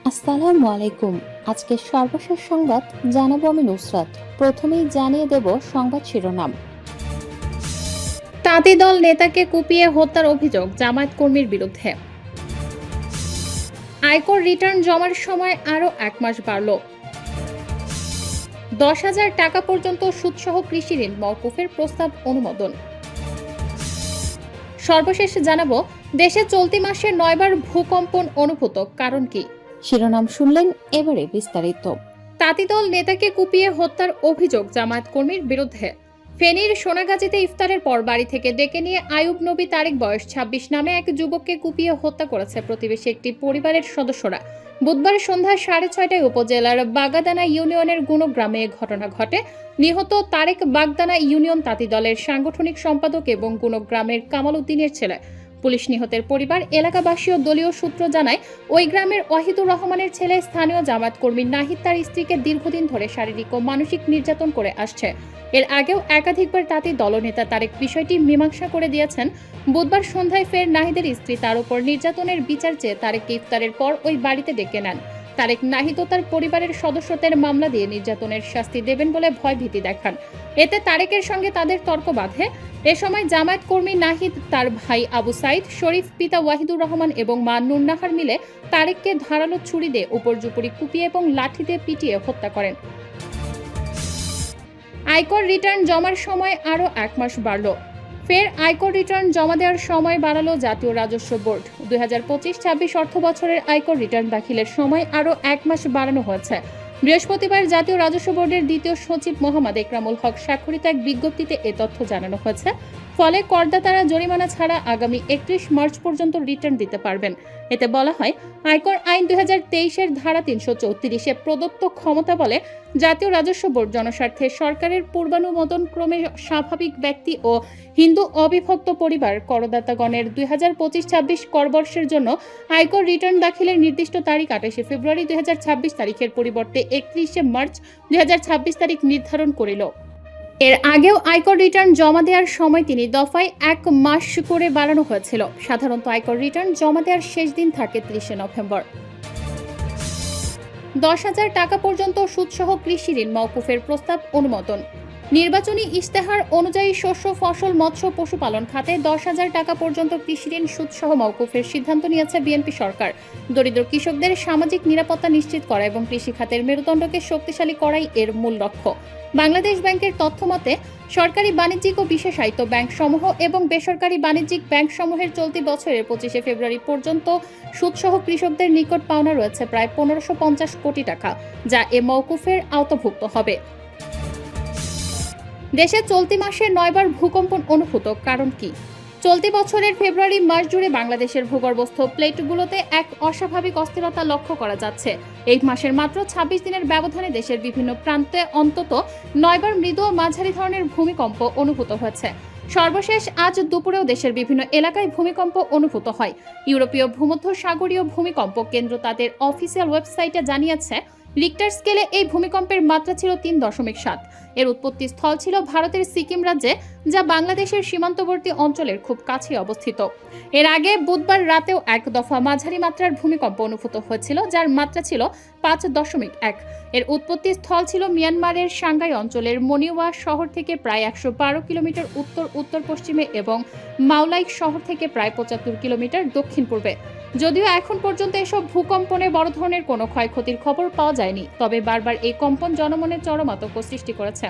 আসসালামু আলাইকুম। আজকে সর্বশেষ সংবাদ জানাবো আমি নুসরাত। প্রথমেই জানিয়ে দেব সংবাদ শিরোনাম। তাঁতি দল নেতাকে কুপিয়ে হত্যার অভিযোগ জামায়াত কর্মীর বিরুদ্ধে। আয়কর রিটার্ন জমার সময় আরও 1 মাস বাড়ল। 10,000 টাকা পর্যন্ত সুদসহ কৃষি ঋণ মওকুফের প্রস্তাব অনুমোদন। সর্বশেষ জানাবো দেশে চলতি মাসে 9 বার ভূকম্পন অনুভূত, কারণ কি? শিরোনাম শুনলেন, এবারে বিস্তারিত। তাঁতিদল নেতাকে কুপিয়ে হত্যার অভিযোগ জামায়াত কর্মীর বিরুদ্ধে। ফেনীর সোনাগাজীতে ইফতারের পর বাড়ি থেকে ডেকে নিয়ে আয়ুব নবী তারিক বয়স 26 নামে এক যুবককে কুপিয়ে হত্যা করেছে প্রতিবেশী একটি পরিবারের সদস্যরা। বুধবার সন্ধ্যা 6:30টায় উপজেলার বাগাদানা ইউনিয়নের গুণগ্রামে ঘটনা ঘটে। নিহত তারেক বাগদানা ইউনিয়ন তাঁতি দলের সাংগঠনিক সম্পাদক এবং গুণগ্রামের কামাল উদ্দিনের ছেলে। পুলিশ নিহতের পরিবার, এলাকাবাসী ও দলীয় সূত্র জানায়, ওই গ্রামের ওয়াহিদুর রহমানের ছেলে স্থানীয় জামায়াত কর্মী নাহিদ তার স্ত্রীকে দীর্ঘদিন ধরে শারীরিক ও মানসিক নির্যাতন করে আসছে। এর আগেও একাধিকবার তাঁতি দলনেতা তারেক বিষয়টি মীমাংসা করে দিয়েছেন। বুধবার সন্ধ্যায় ফের নাহিদের স্ত্রী তার উপর নির্যাতনের বিচার চেয়ে তারেককে ইফতারের পর ওই বাড়িতে ডেকে নেন। তারেক নাহিদ ও তার পরিবারের সদস্যদের মামলা দিয়ে নির্যাতনের শাস্তি দেবেন বলে ভয়ভীতি দেখান। এতে তারেকের সঙ্গে তাদের তর্ক বাধে। এ সময় জামায়াত কর্মী নাহিদ, তার ভাই আবু সাইদ, শরীফ, পিতা ওয়াহিদুর রহমান এবং মা নুরনাহার মিলে তারেককে ধারালো ছুরি দিয়ে উপর্যুপরি কুপিয়ে এবং লাঠি দিয়ে পিটিয়ে হত্যা করেন। আয়কর রিটার্ন জমার সময় আরও 1 মাস বাড়ল। ফের আয়কর রিটার্ন জমা দেওয়ার সময় বাড়ালো জাতীয় রাজস্ব বোর্ড। 2025-26 অর্থ বছরের আয়কর রিটার্ন দাখিলের সময় আরও 1 মাস বাড়ানো হয়েছে। বৃহস্পতিবার জাতীয় রাজস্ব বোর্ডের দ্বিতীয় সচিব মোহাম্মদ একরামুল হক স্বাক্ষরিত এক বিজ্ঞপ্তিতে এ তথ্য জানানো হয়েছে। ফলে করদাতারা জরিমানা ছাড়া আগামী 31 মার্চ পর্যন্ত রিটার্ন দিতে পারবেন। এতে বলা হয়, আয়কর আইন 2023-এর ধারা 334-এ প্রদত্ত ক্ষমতা বলে জাতীয় রাজস্ব বোর্ড জনস্বার্থে সরকারের পূর্বানুমোদন ক্রমে স্বাভাবিক ব্যক্তি ও হিন্দু অবিভক্ত পরিবার করদাতাগণের 2025-26 করবর্ষের জন্য আয়কর রিটার্ন দাখিলের নির্দিষ্ট তারিখ 28 ফেব্রুয়ারি 2026 তারিখের পরিবর্তে 31 মার্চ 2026 তারিখ নির্ধারণ করিল। এর আগেও আয়কর রিটার্ন জমা দেওয়ার সময় 3 দফায় 1 মাস করে বাড়ানো হয়েছিল। সাধারণত আয়কর রিটার্ন জমা দেওয়ার শেষ দিন থাকে 30 নভেম্বর। 10,000 টাকা পর্যন্ত সুদসহ কৃষি ঋণ মওকুফের প্রস্তাব অনুমোদন। নির্বাচনী ইশতেহার অনুযায়ী শস্য, ফসল, মৎস্য, পশুপালন খাতে 10,000 টাকা পর্যন্ত কৃষি ঋণ সুদসহ মওকুফের সিদ্ধান্ত নিয়েছে বিএনপি সরকার। দরিদ্র কৃষকদের সামাজিক নিরাপত্তা নিশ্চিত করা এবং কৃষি খাতের মেরুদণ্ডকে শক্তিশালী করাই এর মূল লক্ষ্য। বাংলাদেশ ব্যাংকের তথ্য মতে, সরকারি বাণিজ্যিক ও বিশেষায়িত ব্যাংকসমূহ এবং বেসরকারি বাণিজ্যিক ব্যাংকসমূহের চলতি বছরের 25 ফেব্রুয়ারি পর্যন্ত সুদসহ কৃষকদের নিকট পাওনা রয়েছে প্রায় 1550 কোটি টাকা, যা এ মওকুফের আওতাভুক্ত হবে। দেশে চলতি মাসে 9 বার ভূকম্পন অনুভূত, কারণ কি? চলতি বছরের ফেব্রুয়ারি মাস জুড়ে বাংলাদেশের ভূগর্ভস্থ প্লেটগুলোতে এক অস্বাভাবিক অস্থিরতা লক্ষ্য করা যাচ্ছে। এই মাসের মাত্র 26 দিনের ব্যবধানে দেশের বিভিন্ন প্রান্তে অন্তত 9 বার মৃদু ও মাঝারি ধরনের ভূমিকম্প অনুভূত হয়েছে। সর্বশেষ আজ দুপুরেও দেশের বিভিন্ন এলাকায় ভূমিকম্প অনুভূত হয়। ইউরোপীয় ভূমধ্যসাগরীয় ভূমিকম্প কেন্দ্র তাদের অফিসিয়াল ওয়েবসাইটে জানিয়েছে, রিক্টার স্কেলে এই ভূমিকম্পের মাত্রা ছিল 3.7। এর উৎপত্তি স্থল ছিল ভারতের সিকিম রাজ্যে, যা বাংলাদেশের সীমান্তবর্তী অঞ্চলের খুব কাছে অবস্থিত। এর আগে বুধবার রাতেও 1 দফা মাঝারি মাত্রার ভূমিকম্প অনুভূত হয়েছিল, যার মাত্রা ছিল 5.1। এর উৎপত্তি স্থল ছিল মিয়ানমারের সাংঘাই অঞ্চলের মনিওয়া শহর থেকে প্রায় 112 কিলোমিটার উত্তর পশ্চিমে এবং মাওলাইক শহর থেকে প্রায় 75 কিলোমিটার দক্ষিণ পূর্বে। যদিও এখন পর্যন্ত এসব ভূকম্পনে বড় ধরনের কোনো ক্ষয়ক্ষতির খবর পাওয়া যায়নি, তবে বারবার এই কম্পন জনমনে চরম আতঙ্ক সৃষ্টি করেছে।